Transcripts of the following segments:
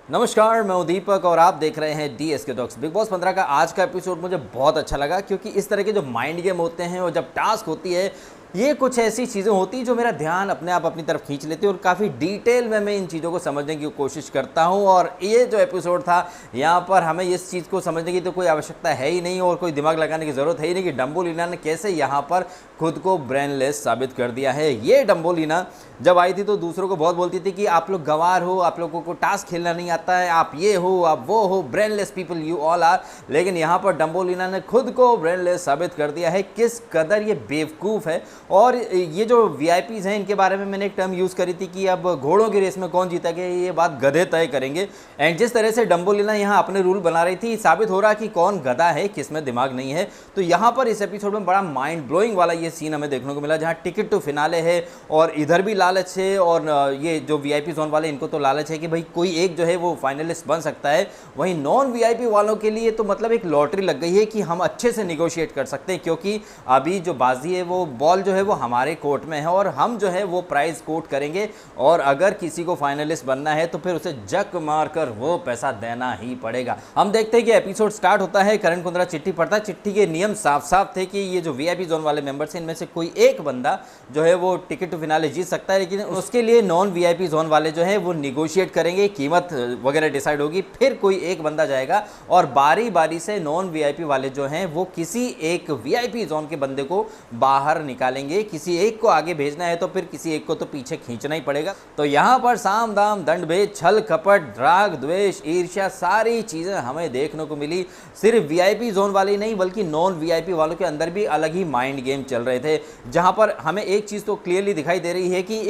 नमस्कार, मैं हूं दीपक और आप देख रहे हैं DSK टॉक्स। बिग बॉस 15 का आज का एपिसोड मुझे बहुत अच्छा लगा क्योंकि इस तरह के जो माइंड गेम होते हैं और जब टास्क होती है, ये कुछ ऐसी चीज़ें होती हैं जो मेरा ध्यान अपने आप अपनी तरफ खींच लेती है और काफ़ी डिटेल में मैं इन चीज़ों को समझने की कोशिश करता हूं। और ये जो एपिसोड था, यहाँ पर हमें इस चीज़ को समझने की तो कोई आवश्यकता है ही नहीं और कोई दिमाग लगाने की ज़रूरत है ही नहीं कि डम्बोलिना ने कैसे यहाँ पर खुद को ब्रेनलेस साबित कर दिया है। ये डम्बोलिना जब आई थी तो दूसरों को बहुत बोलती थी कि आप लोग गंवार हो, आप लोगों को टास्क खेलना नहीं आता है, आप ये हो, आप वो हो, brainless people you all are. लेकिन यहाँ पर डम्बोलिना ने खुद को ब्रेनलेस साबित कर दिया है किस कदर ये बेवकूफ़ है। और ये जो वीआईपीज़ हैं, इनके बारे में मैंने एक टर्म यूज़ करी थी कि अब घोड़ों की रेस में कौन जीतेगा ये बात गधे तय करेंगे। एंड जिस तरह से डम्बोलिना यहाँ अपने रूल बना रही थी, साबित हो रहा कि कौन गधा है, किस में दिमाग नहीं है। तो यहाँ पर इस एपिसोड में बड़ा माइंड ब्लोइंग वाला ये सीन हमें देखने को मिला, जहाँ टिकट टू फिनाले है और इधर भी लालच है और ये जो वीआईपी जोन वाले इनको तो लालच है कि भाई कोई एक जो है वो फाइनलिस्ट बन सकता है। वहीं नॉन वीआईपी वालों के लिए तो मतलब एक लॉटरी लग गई है कि हम अच्छे से निगोशिएट कर सकते हैं, क्योंकि अभी जो बाजी है वो बॉल जो है वो हमारे कोर्ट में है और हम जो है वो प्राइज कोट करेंगे। और अगर किसी को फाइनलिस्ट बनना है तो फिर उसे जक मारकर वो पैसा देना ही पड़ेगा। हम देखते हैं कि एपिसोड स्टार्ट होता है, करण कुंद्रा चिट्ठी पढ़ता है। चिट्ठी के नियम साफ साफ थे कि ये जो वीआईपी जोन वाले मेंबर्स हैं, इनमें से कोई एक बंदा जो है वो टिकट टू फिनाले जीत सकता है, लेकिन उसके लिए नॉन वीआईपी जोन वाले जो है वो निगोशिएट करेंगे, कीमत वगैरह डिसाइड होगी, फिर कोई एक बंदा जाएगा और बारी बारी से नॉन वीआईपी वाले जो हैं वो किसी एक वीआईपी जोन के बंदे को बाहर निकालेंगे। किसी एक को आगे भेजना है तो फिर किसी एक को तो पीछे खींचना ही पड़ेगा। तो यहाँ पर साम दाम दंड भेद, छल कपट, राग द्वेष, ईर्ष्या, सारी चीज़ें हमें देखने को मिली। सिर्फ वीआईपी जोन वाले ही नहीं बल्कि नॉन वीआईपी वालों के अंदर भी अलग ही माइंड गेम चल रहे थे, जहाँ पर हमें एक चीज़ तो क्लियरली दिखाई दे रही है कि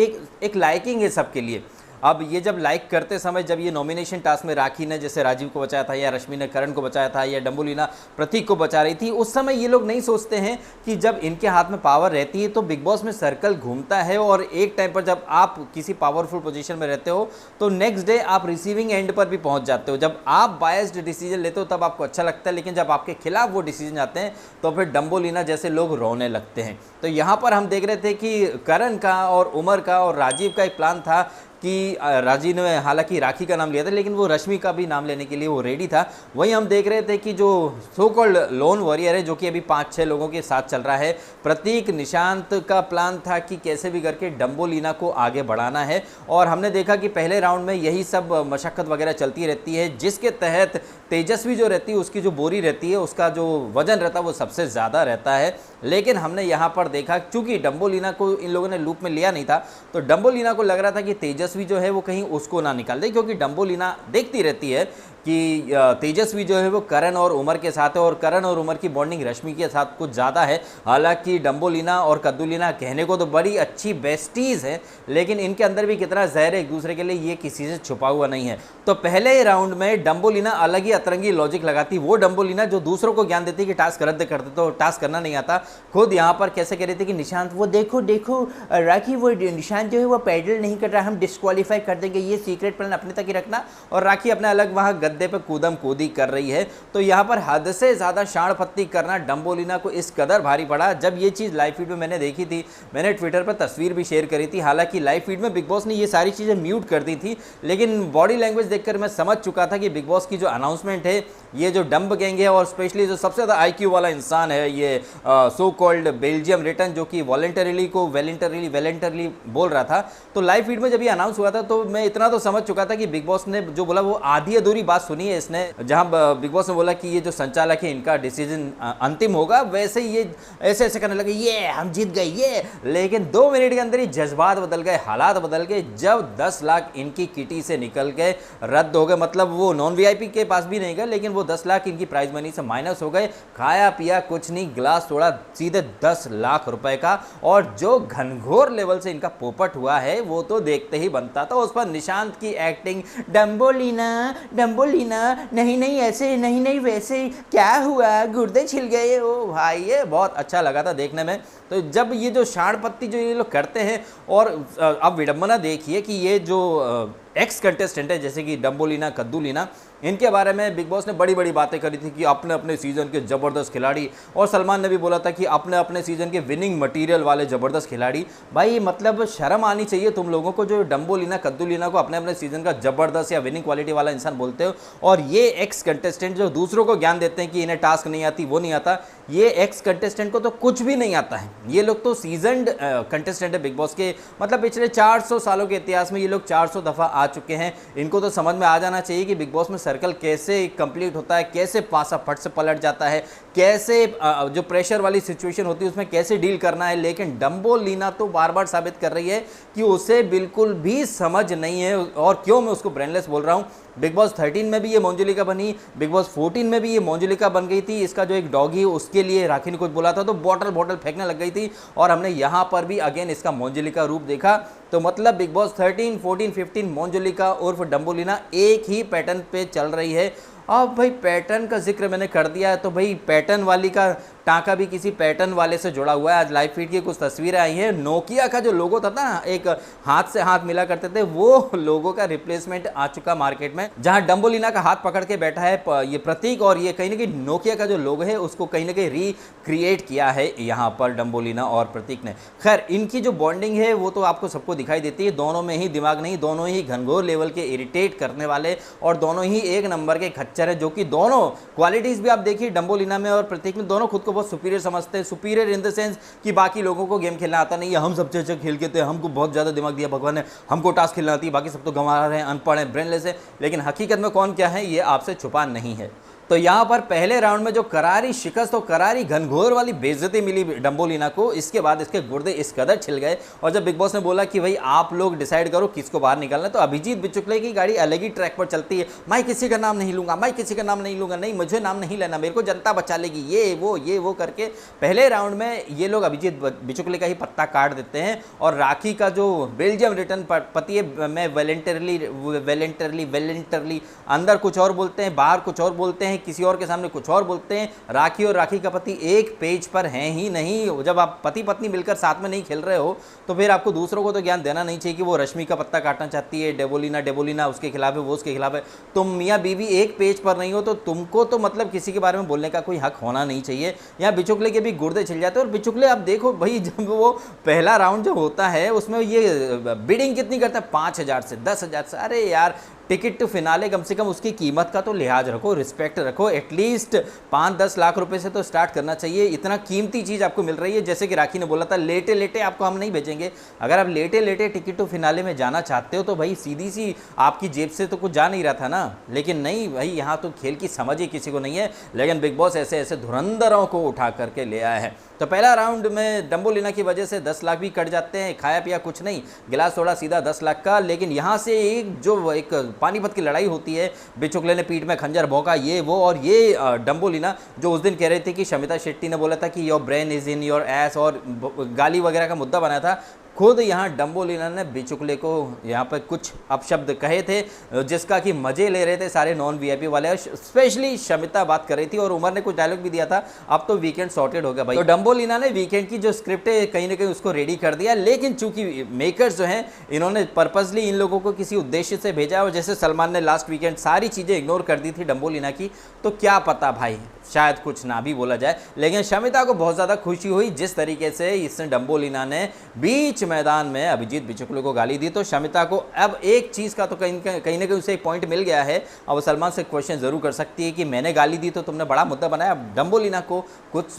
एक लाइकिंग है सबके लिए। अब ये जब लाइक करते समय, जब ये नॉमिनेशन टास्क में राखी ने जैसे राजीव को बचाया था या रश्मि ने करण को बचाया था या डम्बोलिना प्रतीक को बचा रही थी, उस समय ये लोग नहीं सोचते हैं कि जब इनके हाथ में पावर रहती है तो बिग बॉस में सर्कल घूमता है और एक टाइम पर जब आप किसी पावरफुल पोजीशन में रहते हो तो नेक्स्ट डे आप रिसीविंग एंड पर भी पहुंच जाते हो। जब आप बायस्ड डिसीजन लेते हो तब आपको अच्छा लगता है, लेकिन जब आपके खिलाफ वो डिसीजन आते हैं तो फिर डम्बोलिना जैसे लोग रोने लगते हैं। तो यहाँ पर हम देख रहे थे कि करण का और उमर का और राजीव का एक प्लान था कि राजीव ने हालांकि राखी का नाम लिया था, लेकिन वो रश्मि का भी नाम लेने के लिए वो रेडी था। वहीं हम देख रहे थे कि जो सो कॉल्ड लोन वॉरियर है, जो कि अभी 5-6 लोगों के साथ चल रहा है, प्रतीक निशांत का प्लान था कि कैसे भी करके डम्बोलिना को आगे बढ़ाना है। और हमने देखा कि पहले राउंड में यही सब मशक्क़त वगैरह चलती रहती है, जिसके तहत तेजस्वी जो रहती है उसकी जो बोरी रहती है उसका जो वजन रहता है वो सबसे ज़्यादा रहता है। लेकिन हमने यहाँ पर देखा, चूँकि डम्बोलिना को इन लोगों ने लूप में लिया नहीं था, तो डम्बोलिना को लग रहा था कि तेजस्वी जो है वो कहीं उसको ना निकाल दे, क्योंकि डम्बोलिना देखती रहती है कि तेजस्वी जो है वो करण और उमर के साथ है और करण और उमर की बॉन्डिंग रश्मि के साथ कुछ ज़्यादा है। हालांकि डम्बोलिना और कद्दूलिना कहने को तो बड़ी अच्छी बेस्टीज़ है, लेकिन इनके अंदर भी कितना जहर है एक दूसरे के लिए ये किसी से छुपा हुआ नहीं है। तो पहले राउंड में डम्बोलिना अलग ही अतरंगी लॉजिक लगाती, वो डम्बोलिना जो दूसरों को ज्ञान देती कि टास्क रद्द कर दे, तो टास्क करना नहीं आता। खुद यहाँ पर कैसे कह रही थी कि निशांत वो देखो देखो राखी, वो निशांत जो है वो पैडल नहीं कर रहा, हम डिस्क्वालीफाई कर देंगे, ये सीक्रेट प्लान अपने तक ही रखना। और राखी अपने अलग वहाँ गद्दे पे कूदम कूदी कर रही है। तो यहाँ पर हद से ज़्यादा शाण पत्ती करना डम्बोलिना को इस कदर भारी पड़ा। जब ये चीज़ लाइव फीड में मैंने देखी थी, मैंने ट्विटर पर तस्वीर भी शेयर करी थी। हालांकि लाइव फीड में बिग बॉस ने ये सारी चीज़ें म्यूट कर दी थी, लेकिन बॉडी लैंग्वेज देखकर मैं समझ चुका था कि बिग बॉस की जो अनाउंसमेंट है, ये जो डम्ब गैंग है और स्पेशली जो सबसे ज़्यादा IQ वाला इंसान है, ये सो कॉल्ड बेल्जियम रिटर्न, जो कि वॉलेंटरली बोल रहा था, तो लाइव फीड में जब ये अनाउंस हुआ था तो मैं इतना तो समझ चुका था कि बिग बॉस ने जो बोला वो आधी अधूरी बात सुनी है इसने। जहां बिग बॉस ने बोला कि ये जो संचालक है इनका डिसीजन अंतिम होगा, वैसे ही ये ऐसे ऐसे करने लगे, ये हम जीत गए ये। लेकिन 2 मिनट के अंदर ही जज्बात बदल गए, हालात बदल गए, जब 10 लाख इनकी किटी से निकल के रद्द हो गए। मतलब वो नॉन वीआईपी के पास भी नहीं गए, लेकिन वो 10 लाख इनकी प्राइज मनी से माइनस हो गए। खाया पिया कुछ नहीं, गिलास तोड़ा, सीधे 10 लाख रुपए का। और जो घनघोर लेवल से इनका पोपट हुआ है वो तो देखते ही बनता था। उस पर निशांत की एक्टिंग, डम्बोलिना डम्बोलिना, नहीं नहीं ऐसे, नहीं नहीं वैसे, क्या हुआ, गुर्दे छिल गए। ओ भाई, ये बहुत अच्छा लगा था देखने में। तो जब ये जो शाण पत्ती जो ये लोग करते हैं, और अब विडंबना देखिए कि ये जो एक्स कंटेस्टेंट है जैसे कि डम्बोलिना, कद्दूलिना, इनके बारे में बिग बॉस ने बड़ी बड़ी बातें करी थी कि अपने अपने सीजन के ज़बरदस्त खिलाड़ी, और सलमान ने भी बोला था कि अपने अपने सीजन के विनिंग मटेरियल वाले ज़बरदस्त खिलाड़ी। भाई मतलब शर्म आनी चाहिए तुम लोगों को जो डम्बोलिना, कद्दूलिना को अपने अपने सीजन का ज़बरदस्त या विनिंग क्वालिटी वाला इंसान बोलते हो, और ये एक्स कंटेस्टेंट जो दूसरों को ज्ञान देते हैं कि इन्हें टास्क नहीं आती, वो नहीं आता, ये एक्स कंटेस्टेंट को तो कुछ भी नहीं आता है। ये लोग तो सीजनड कंटेस्टेंट है बिग बॉस के, मतलब पिछले 400 सालों के इतिहास में ये लोग 400 दफ़ा आ चुके हैं। इनको तो समझ में आ जाना चाहिए कि बिग बॉस में सर्कल कैसे कंप्लीट होता है, कैसे पासा फट से पलट जाता है, कैसे जो प्रेशर वाली सिचुएशन होती है उसमें कैसे डील करना है। लेकिन डम्बोलिना तो बार बार साबित कर रही है कि उसे बिल्कुल भी समझ नहीं है। और क्यों मैं उसको ब्रेनलेस बोल रहा हूँ, बिग बॉस 13 में भी ये मोंजुलिका बनी, बिग बॉस 14 में भी ये मोंजुलिका बन गई थी। इसका जो एक डॉगी उसके लिए राखी ने कुछ बोला था तो बॉटल फेंकने लग गई थी, और हमने यहाँ पर भी अगेन इसका मोंजुलिका रूप देखा। तो मतलब बिग बॉस 13, 14, 15 मोंजुलिका उर्फ डम्बोलिना एक ही पैटर्न पे चल रही है। अब भाई पैटर्न का जिक्र मैंने कर दिया है तो भाई पैटर्न वाली का टाँका भी किसी पैटर्न वाले से जुड़ा हुआ है। आज लाइव फीड की कुछ तस्वीरें आई हैं, नोकिया का जो लोगो था ना, एक हाथ से हाथ मिला करते थे, वो लोगो का रिप्लेसमेंट आ चुका मार्केट में, जहां डम्बोलिना का हाथ पकड़ के बैठा है ये प्रतीक, और ये कहीं ना कहीं नोकिया का जो लोगो है उसको कहीं ना कहीं रिक्रिएट किया है यहाँ पर डम्बोलिना और प्रतीक ने। खैर इनकी जो बॉन्डिंग है वो तो आपको सबको दिखाई देती है, दोनों में ही दिमाग नहीं, दोनों ही घनघोर लेवल के इरिटेट करने वाले, और दोनों ही एक नंबर के खच्चर है, जो कि दोनों क्वालिटीज़ भी आप देखिए डम्बोलिना में और प्रतीक में, दोनों खुद को बहुत सुपीरियर समझते हैं। सुपीरियर इन द सेंस कि बाकी लोगों को गेम खेलना आता नहीं है, हम सबसे अच्छा खेल के थे, हमको बहुत ज़्यादा दिमाग दिया भगवान ने, हमको टास्क खेलना आती है, बाकी सब तो गंवा रहे हैं, अनपढ़ हैं, ब्रेनलेस है। लेकिन हकीकत में कौन क्या है ये आपसे छुपा नहीं है। तो यहाँ पर पहले राउंड में जो करारी शिकस्त और करारी घनघोर वाली बेइज्जती मिली डम्बोलिना को, इसके बाद इसके गुर्दे इस कदर छिल गए। और जब बिग बॉस ने बोला कि भाई आप लोग डिसाइड करो किसको बाहर निकालना है, तो अभिजीत बिचुकले की गाड़ी अलग ही ट्रैक पर चलती है। मैं किसी का नाम नहीं लूंगा, मैं किसी का नाम नहीं लूंगा, नहीं मुझे नाम नहीं लेना, मेरे को जनता बचा लेगी, ये वो करके पहले राउंड में ये लोग अभिजीत बिचुकले का ही पत्ता काट देते हैं। और राखी का जो बेल्जियम रिटर्न पति है, मैं वेलेंटरली अंदर कुछ और बोलते हैं, बाहर कुछ और बोलते हैं, किसी और के सामने कुछ और बोलते हैं। राखी और राखी का पति एक पेज पर हैं ही नहीं। जब आप पति पत्नी मिलकर साथ में नहीं खेल रहे हो तो फिर आपको दूसरों को तो ज्ञान देना नहीं चाहिए कि वो रश्मि का पत्ता काटना चाहती है, डेबोलिना उसके खिलाफ है, वो उसके खिलाफ है। तुम मियाँ बीवी एक पेज पर नहीं हो तो तुमको तो मतलब किसी के बारे में बोलने का कोई हक होना नहीं चाहिए। यहाँ बिचुकले के भी गुर्दे छिल जाते हैं। और बिचुकले आप देखो भाई, जब वो पहला राउंड जो होता है उसमें ये बिडिंग कितनी करता है, 5,000 से 10,000 से। अरे यार टिकट टू फिनाले कम से कम उसकी कीमत का तो लिहाज रखो, रिस्पेक्ट रखो। एटलीस्ट 5-10 लाख रुपए से तो स्टार्ट करना चाहिए। इतना कीमती चीज़ आपको मिल रही है। जैसे कि राखी ने बोला था लेटे लेटे आपको हम नहीं भेजेंगे। अगर आप लेटे लेटे टिकट टू फिनाले में जाना चाहते हो तो भाई सीधी सी आपकी जेब से तो कुछ जा नहीं रहा था ना। लेकिन नहीं भाई, यहाँ तो खेल की समझ ही किसी को नहीं है। लेकिन बिग बॉस ऐसे ऐसे धुरंधरों को उठा करके ले आया है। तो पहला राउंड में डम्बोलिना की वजह से 10 लाख भी कट जाते हैं, खाया पिया कुछ नहीं, गिलास थोड़ा सीधा 10 लाख का। लेकिन यहाँ से एक पानीपत की लड़ाई होती है, बिचुकले ने पीठ में खंजर भोंका, ये वो। और ये डम्बोलिना जो उस दिन कह रहे थे कि शमिता शेट्टी ने बोला था कि your brain is in your S, और गाली वगैरह का मुद्दा बनाया था, खुद यहाँ डम्बोलिना ने बिचुकले को यहाँ पर कुछ अपशब्द कहे थे, जिसका कि मजे ले रहे थे सारे नॉन वीआईपी वाले। स्पेशली शमिता बात कर रही थी और उमर ने कुछ डायलॉग भी दिया था, अब तो वीकेंड सॉर्टेड हो गया भाई। तो डम्बोलिना ने वीकेंड की जो स्क्रिप्ट है कहीं ना कहीं उसको रेडी कर दिया। लेकिन चूंकि मेकर्स जो हैं इन्होंने पर्पसली इन लोगों को किसी उद्देश्य से भेजा, और जैसे सलमान ने लास्ट वीकेंड सारी चीज़ें इग्नोर कर दी थी डम्बोलिना की, तो क्या पता भाई शायद कुछ ना भी बोला जाए। लेकिन शमिता को बहुत ज़्यादा खुशी हुई जिस तरीके से इसने डम्बोलिना ने बीच मैदान में अभिजीत बिचुकले को गाली दी। तो शमिता को अब एक चीज़ का तो कहीं ना कहीं उसे एक पॉइंट मिल गया है। अब सलमान से क्वेश्चन ज़रूर कर सकती है कि मैंने गाली दी तो तुमने बड़ा मुद्दा बनाया, अब डम्बोलिना को कुछ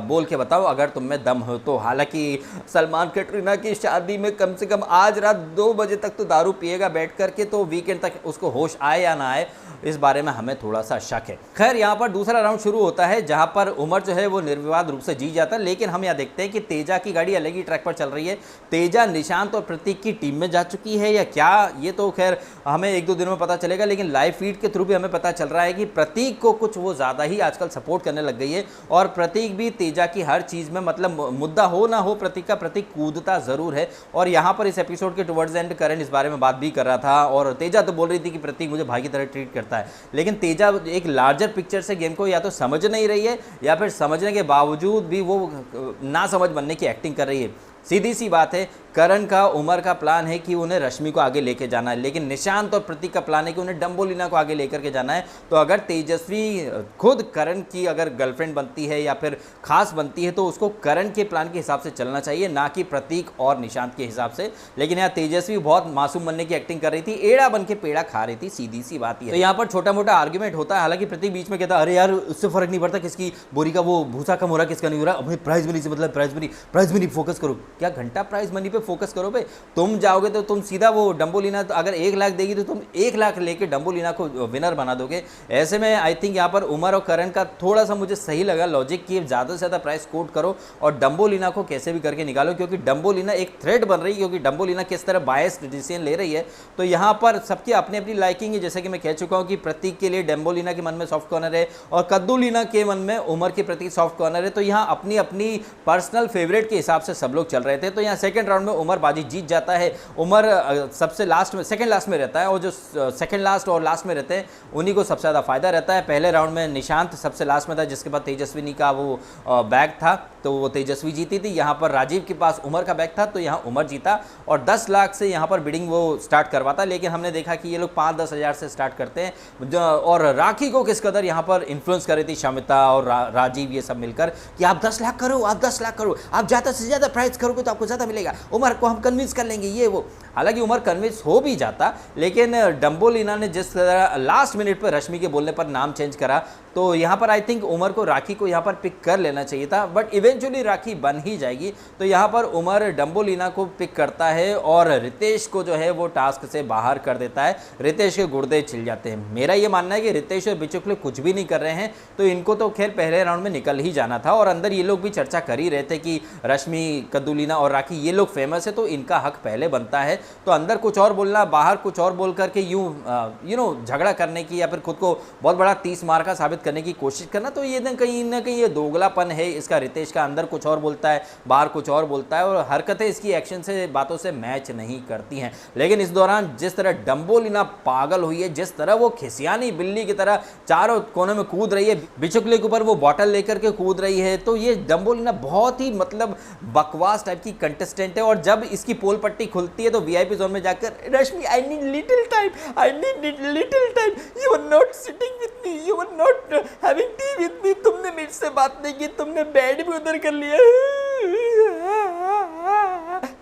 बोल के बताओ अगर तुम में दम हो तो। हालांकि सलमान कैटरीना की शादी में कम से कम आज रात 2 बजे तक तो दारू पिएगा बैठ करके, तो वीकेंड तक उसको होश आए या ना आए इस बारे में हमें थोड़ा सा शक है। खैर यहाँ पर दूसरा राउंड शुरू होता है जहाँ पर उमर जो है वो निर्विवाद रूप से जीत जाता है। लेकिन हम यहाँ देखते हैं कि तेजा की गाड़ी अलग ही ट्रैक पर चल रही है। तेजा निशांत और प्रतीक की टीम में जा चुकी है या क्या, ये तो खैर हमें 1-2 दिनों में पता चलेगा। लेकिन लाइव फीड के थ्रू भी हमें पता चल रहा है कि प्रतीक को कुछ वो ज़्यादा ही आजकल सपोर्ट करने लग गई है। और प्रतीक भी तेजा की हर चीज़ में, मतलब मुद्दा हो ना हो प्रतीक का, प्रतीक कूदता ज़रूर है। और यहाँ पर इस एपिसोड के टुवर्ड्स एंड करण इस बारे में बात भी कर रहा था, और तेजा तो बोल रही थी कि प्रतीक मुझे भाई की तरह ट्रीट करता है। लेकिन तेजा एक लार्जर पिक्चर से गेम को या तो समझ नहीं रही है, या फिर समझने के बावजूद भी वो ना समझ बनने की एक्टिंग कर रही है। सीधी सी बात है, करण का उमर का प्लान है कि उन्हें रश्मि को आगे लेके जाना है, लेकिन निशांत और प्रतीक का प्लान है कि उन्हें डम्बोलिना को आगे लेकर के जाना है। तो अगर तेजस्वी खुद करण की अगर गर्लफ्रेंड बनती है या फिर खास बनती है तो उसको करण के प्लान के हिसाब से चलना चाहिए, ना कि प्रतीक और निशांत के हिसाब से। लेकिन यहाँ तेजस्वी बहुत मासूम बनने की एक्टिंग कर रही थी, एड़ा बन के पेड़ा खा रही थी, सीधी सी बात है। तो यहाँ पर छोटा मोटा आर्ग्यूमेंट होता है, हालांकि प्रतीक बीच में कहता है अरे यार उससे फर्क नहीं पड़ता किसकी बोरी का वो भूसा कम हो रहा किसका नहीं हो रहा, अपनी प्राइज मनी से मतलब प्राइज मनी फोकस करो। क्या घंटा प्राइज मनी पे फोकस करो भाई, तुम जाओगे तो तुम सीधा वो डम्बोलिना तो अगर 1 लाख देगी तो तुम 1 लाख लेके डम्बोलिना को विनर बना दोगे। ऐसे में आई थिंक यहाँ पर उमर और करण का थोड़ा सा मुझे सही लगा लॉजिक कि ज़्यादा से ज़्यादा प्राइस कोट करो और डम्बोलिना को कैसे भी करके निकालो, क्योंकि डम्बोलिना एक थ्रेड बन रही है, क्योंकि डम्बोलिना किस तरह बायस्ड डिसीजन ले रही है। तो यहाँ पर सबकी अपनी अपनी लाइकिंग है, जैसे कि मैं कह चुका हूँ कि प्रतीक के लिए डम्बोलिना के मन में सॉफ्ट कॉर्नर है और कद्दूलिना के मन में उमर के प्रति सॉफ्ट कॉर्नर है। तो यहाँ अपनी अपनी पर्सनल फेवरेट के हिसाब से सब लोग चल रहे थे। तो यहाँ सेकंड राउंड में उमर बाजी जीत जाता है। उमर सबसे लास्ट में सेकंड लास्ट में रहता है और जो सेकंड लास्ट और लास्ट में रहते हैं उन्हीं को सबसे ज़्यादा फायदा रहता है। पहले राउंड में निशांत सबसे लास्ट में था, जिसके बाद तेजस्विनी का वो बैग था तो वो तेजस्वी जीती थी। यहाँ पर राजीव के पास उमर का बैग था तो यहाँ उमर जीता और 10 लाख से यहाँ पर बिडिंग वो स्टार्ट करवाता, लेकिन हमने देखा कि ये लोग 5-10 हज़ार से स्टार्ट करते हैं। और राखी को किस कदर यहाँ पर इन्फ्लुएंस कर रही थी शमिता और राजीव ये सब मिलकर कि आप 10 लाख करो, आप 10 लाख करो, आप ज़्यादा से ज़्यादा प्राइस करोगे तो आपको ज़्यादा मिलेगा, उमर को हम कन्विंस कर लेंगे ये वो। हालांकि उमर कन्विंस हो भी जाता, लेकिन डम्बोलिना ने जिस तरह लास्ट मिनट पर रश्मि के बोलने पर नाम चेंज करा तो यहाँ पर आई थिंक उमर को राखी को यहाँ पर पिक कर लेना चाहिए था, बट इवेंचुअली राखी बन ही जाएगी। तो यहाँ पर उमर डम्बोलिना को पिक करता है और रितेश को जो है वो टास्क से बाहर कर देता है। रितेश के गुर्दे छिल जाते हैं। मेरा ये मानना है कि रितेश और बिचुकले कुछ भी नहीं कर रहे हैं, तो इनको तो खैर पहले राउंड में निकल ही जाना था। और अंदर ये लोग भी चर्चा कर ही रहे थे कि रश्मि, कद्दूलिना और राखी ये लोग फेमस है तो इनका हक पहले बनता है। तो अंदर कुछ और बोलना, बाहर कुछ और बोल करके यूँ झगड़ा करने की या फिर खुद को बहुत बड़ा 30 मार का साबित करने की कोशिश करना, तो ये ना कहीं ये दोगलापन है इसका। रितेश का अंदर कुछ और बोलता है, बाहर कुछ और बोलता है और हरकतें इसकी एक्शन से, बातों से मैच नहीं करती हैं। लेकिन इस दौरान जिस तरह डम्बोलिना पागल हुई है, जिस तरह वो खिसियानी बिल्ली की तरह चारों कोनों में कूद रही है, बिचुकले के ऊपर वो बॉटल लेकर के कूद रही है, तो ये डम्बोलिना बहुत ही मतलब बकवास टाइप की कंटेस्टेंट है। और जब इसकी पोल पट्टी खुलती है तो वीआईपी जोन में जाकर Rashmi I need little time, I need little time, you are not sitting with me, you are not having tea with me, तुमने मेरे से बात नहीं की, तुमने बेड भी उधर कर लिया,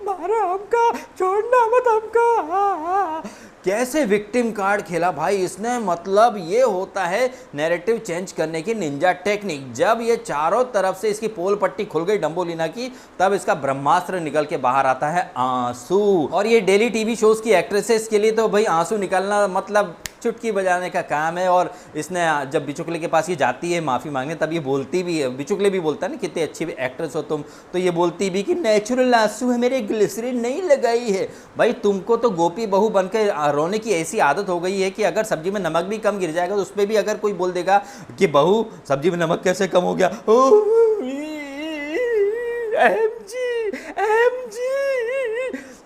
मारो हमका, छोड़ना मत हमका। कैसे विक्टिम कार्ड खेला भाई इसने, मतलब ये होता है नैरेटिव चेंज करने की निंजा टेक्निक। जब ये चारों तरफ से इसकी पोल पट्टी खुल गई डम्बोलिना की, तब इसका ब्रह्मास्त्र निकल के बाहर आता है, आंसू। और ये डेली टीवी शोज की एक्ट्रेसेस के लिए तो भाई आंसू निकलना मतलब चुटकी बजाने का काम है। और इसने जब बिचुकले के पास ये जाती है माफ़ी मांगने, तब ये बोलती भी है, बिचुकले भी बोलता है ना कितनी अच्छी एक्ट्रेस हो तुम, तो ये बोलती भी कि नेचुरल आंसू है, मेरे ग्लिसरीन नहीं लगाई है। भाई तुमको तो गोपी बहू बनकर रोने की ऐसी आदत हो गई है कि अगर सब्जी में नमक भी कम गिर जाएगा तो उस पर भी अगर कोई बोल देगा कि बहू सब्जी में नमक कैसे कम हो गया,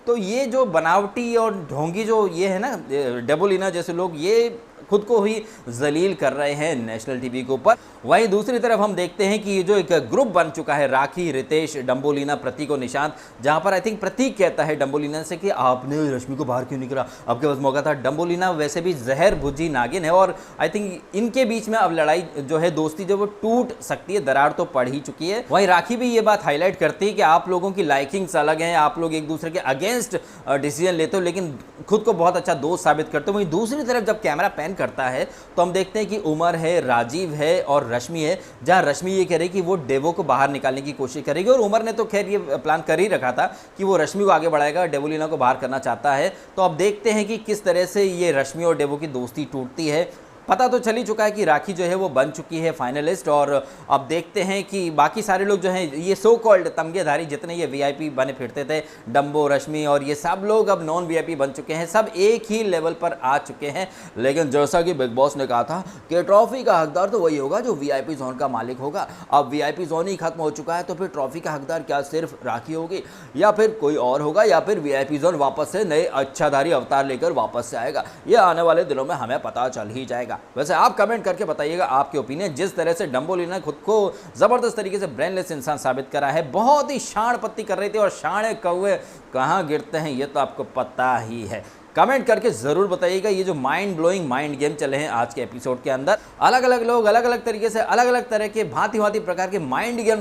तो ये जो बनावटी और ढोंगी जो ये है ना डम्बोलिना जैसे लोग, ये खुद को ही जलील कर रहे हैं नेशनल टीवी के ऊपर। वहीं दूसरी तरफ हम देखते हैं कि ये जो एक ग्रुप बन चुका है, राखी, रितेश, डम्बोलिना, प्रतीक और निशांत, जहां पर आई थिंक प्रतीक कहता है डम्बोलिना से कि आपने रश्मि को बाहर क्यों नहीं करा, आपके पास मौका था। डम्बोलिना वैसे भी जहर भुजी नागिन है और आई थिंक इनके बीच में अब लड़ाई जो है, दोस्ती जो वो टूट सकती है, दरार तो पड़ ही चुकी है। वहीं राखी भी ये बात हाईलाइट करती है कि आप लोगों की लाइकिंग्स अलग हैं, आप लोग एक दूसरे के अगेंस्ट डिसीजन लेते हो लेकिन खुद को बहुत अच्छा दोस्त साबित करते हो। वहीं दूसरी तरफ जब कैमरा पैन करता है तो हम देखते हैं कि उमर है, राजीव है और रश्मि है, जहां रश्मि ये कह रही कि वो डेवो को बाहर निकालने की कोशिश करेगी और उमर ने तो खैर ये प्लान कर ही रखा था कि वो रश्मि को आगे बढ़ाएगा, डेवोलिना को बाहर करना चाहता है। तो अब देखते हैं कि किस तरह से ये रश्मि और डेवो की दोस्ती टूटती है। पता तो चल ही चुका है कि राखी जो है वो बन चुकी है फाइनलिस्ट, और अब देखते हैं कि बाकी सारे लोग जो हैं, ये सो कॉल्ड तमगेधारी जितने ये वीआईपी बने फिरते थे, डम्बो, रश्मि और ये सब लोग अब नॉन वीआईपी बन चुके हैं, सब एक ही लेवल पर आ चुके हैं। लेकिन जैसा कि बिग बॉस ने कहा था कि ट्रॉफी का हकदार तो वही होगा जो वीआईपी जोन का मालिक होगा। अब वीआईपी जोन ही खत्म हो चुका है तो फिर ट्रॉफी का हकदार क्या सिर्फ राखी होगी या फिर कोई और होगा, या फिर वीआईपी जोन वापस से नए अच्छाधारी अवतार लेकर वापस से आएगा, ये आने वाले दिनों में हमें पता चल ही जाएगा। वैसे आप कमेंट करके बताइएगा आपके ओपिनियन। जिस तरह से डम्बोलिना खुद को ज़बरदस्त तरीके से ब्रेनलेस इंसान साबित करा है, बहुत ही शाण पत्ती कर रही थी और शाणे कौवे कहाँ गिरते हैं ये तो आपको पता ही है। कमेंट करके ज़रूर बताइएगा। ये जो माइंड ब्लोइंग माइंड गेम चले हैं आज के एपिसोड के अंदर, अलग अलग लोग अलग अलग तरीके से अलग अलग तरह के भांति भांति प्रकार के माइंड गेम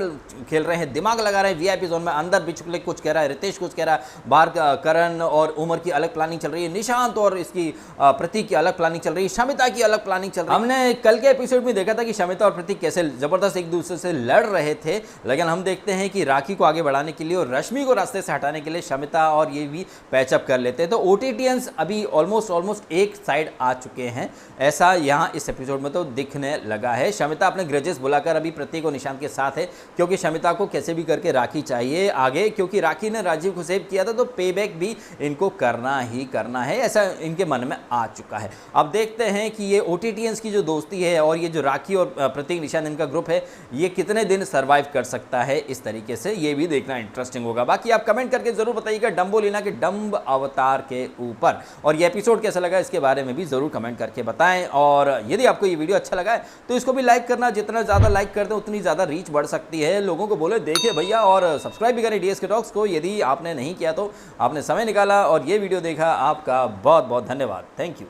खेल रहे हैं, दिमाग लगा रहे हैं वीआईपी जोन में। अंदर बिचुकले कुछ कह रहा है, रितेश कुछ कह रहा है, बाहर करण और उमर की अलग प्लानिंग चल रही है, निशांत और इसकी प्रतीक की अलग प्लानिंग चल रही है, शमिता की अलग प्लानिंग चल रही है। हमने कल के एपिसोड में देखा था कि शमिता और प्रतीक कैसे ज़बरदस्त एक दूसरे से लड़ रहे थे, लेकिन हम देखते हैं कि राखी को आगे बढ़ाने के लिए और रश्मि को रास्ते से हटाने के लिए शमिता और ये भी पैचअप कर लेते हैं। तो ओटीटीएंस अभी ऑलमोस्ट एक साइड आ चुके हैं, ऐसा यहाँ इस एपिसोड में तो दिखने लगा है। शमिता अपने ग्रजेस बुलाकर अभी प्रतीक और निशांत के साथ है, क्योंकि शमिता को कैसे भी करके राखी चाहिए आगे, क्योंकि राखी ने राजीव को सेव किया था तो पेबैक भी इनको करना ही करना है, ऐसा इनके मन में आ चुका है। अब देखते हैं कि ये ओटीटीएंस की जो दोस्ती है और ये जो राखी और प्रतीक निशांत इनका ग्रुप है, ये कितने दिन सर्वाइव कर सकता है इस तरीके से, ये भी देखना इंटरेस्टिंग होगा। बाकी आप कमेंट करके जरूर बताइएगा डम्बोलिना के डम्ब अवतार के ऊपर, और ये एपिसोड कैसा लगा इसके बारे में भी जरूर कमेंट करके बताएं। और यदि आपको ये वीडियो अच्छा लगा है तो इसको भी लाइक करना, जितना ज़्यादा लाइक करते हैं उतनी ज़्यादा रीच बढ़ सकती है। लोगों को बोले देखे भैया, और सब्सक्राइब भी करें डीएसके टॉक्स को यदि आपने नहीं किया तो। आपने समय निकाला और ये वीडियो देखा, आपका बहुत बहुत धन्यवाद। Thank you.